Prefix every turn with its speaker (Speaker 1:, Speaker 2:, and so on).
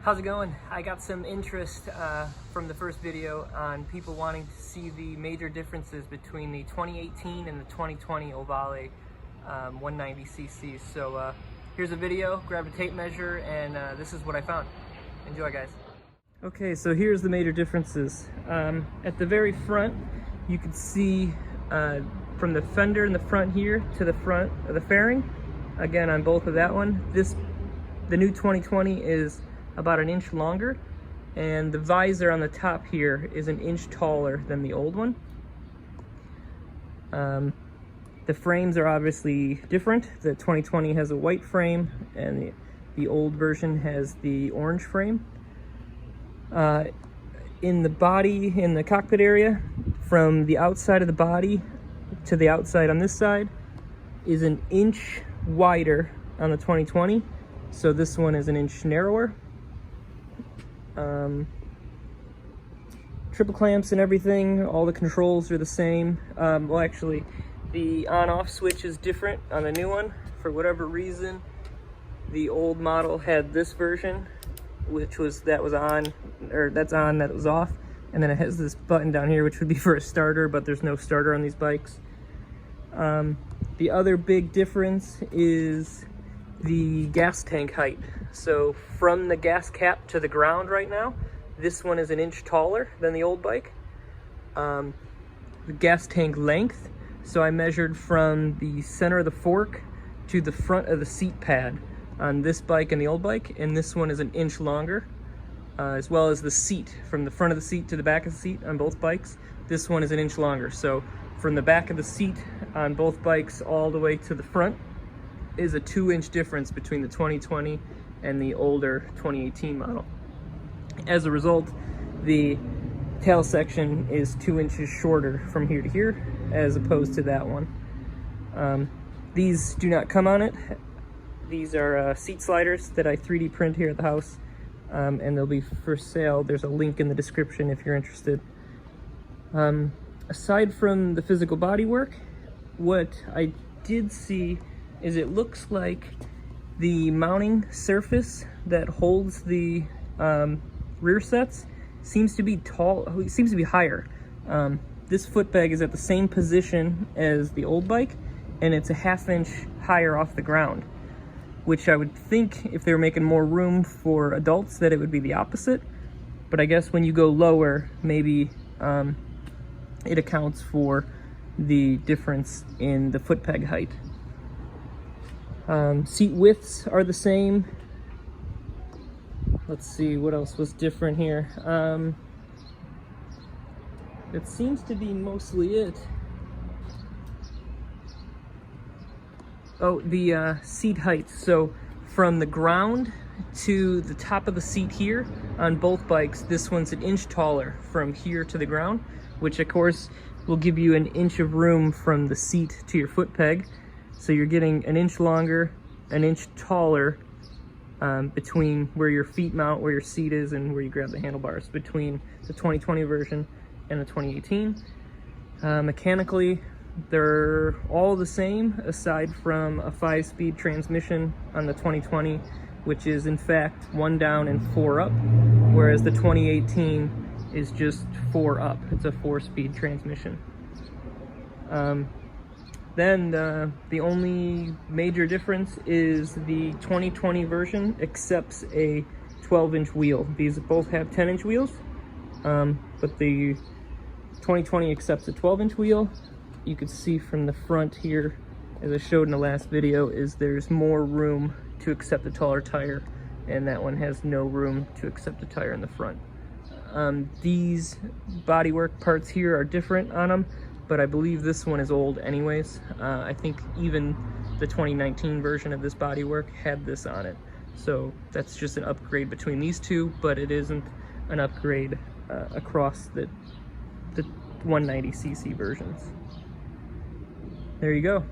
Speaker 1: How's it going? I got some interest from the first video on people wanting to see the major differences between the 2018 and the 2020 Ohvale 190cc. So here's a video, grab a tape measure, and this is what I found. Enjoy, guys. Okay, so here's the major differences. At the very front, you can see from the fender in the front here to the front of the fairing, again on both of that one, the new 2020 is about an inch longer, and the visor on the top here is an inch taller than the old one. The frames are obviously different. The 2020 has a white frame and the old version has the orange frame. In the body, in the cockpit area, from the outside of the body to the outside on this side is an inch wider on the 2020. So this one is an inch narrower. Triple clamps and everything, all the controls are the same. Well, actually, the on-off switch is different on the new one. For whatever reason, the old model had this version, which was that was on, or that's on, that was off, and then it has this button down here, which would be for a starter, but there's no starter on these bikes. The other big difference is the gas tank height. So from the gas cap to the ground right now, this one is an inch taller than the old bike. The gas tank length, so I measured from the center of the fork to the front of the seat pad on this bike and the old bike, and this one is an inch longer, as well as the seat, from the front of the seat to the back of the seat on both bikes. This one is an inch longer. So from the back of the seat on both bikes all the way to the front is a 2-inch difference between the 2020 and the older 2018 model. As a result, the tail section is 2 inches shorter from here to here, as opposed to that one. These do not come on it. These are seat sliders that I 3D print here at the house, and they'll be for sale. There's a link in the description if you're interested. Aside from the physical bodywork, what I did see is it looks like the mounting surface that holds the rear sets seems to be higher. This foot peg is at the same position as the old bike, and it's a 1/2 inch higher off the ground, which I would think if they were making more room for adults that it would be the opposite. But I guess when you go lower, maybe it accounts for the difference in the foot peg height. Seat widths are the same. Let's see what else was different here. It seems to be mostly it. Oh, the seat height. So from the ground to the top of the seat here on both bikes, this one's an inch taller from here to the ground, which of course will give you an inch of room from the seat to your foot peg. So you're getting an inch longer, an inch taller between where your feet mount, where your seat is, and where you grab the handlebars, between the 2020 version and the 2018. Mechanically, they're all the same, aside from a 5-speed transmission on the 2020, which is in fact 1 down and 4 up, whereas the 2018 is just 4 up. It's a 4-speed transmission. Then the only major difference is the 2020 version accepts a 12-inch wheel. These both have 10-inch wheels, but the 2020 accepts a 12-inch wheel. You can see from the front here, as I showed in the last video, is there's more room to accept a taller tire, and that one has no room to accept a tire in the front. These bodywork parts here are different on them, but I believe this one is old anyways. I think even the 2019 version of this bodywork had this on it. So that's just an upgrade between these two, but it isn't an upgrade across the 190cc versions. There you go.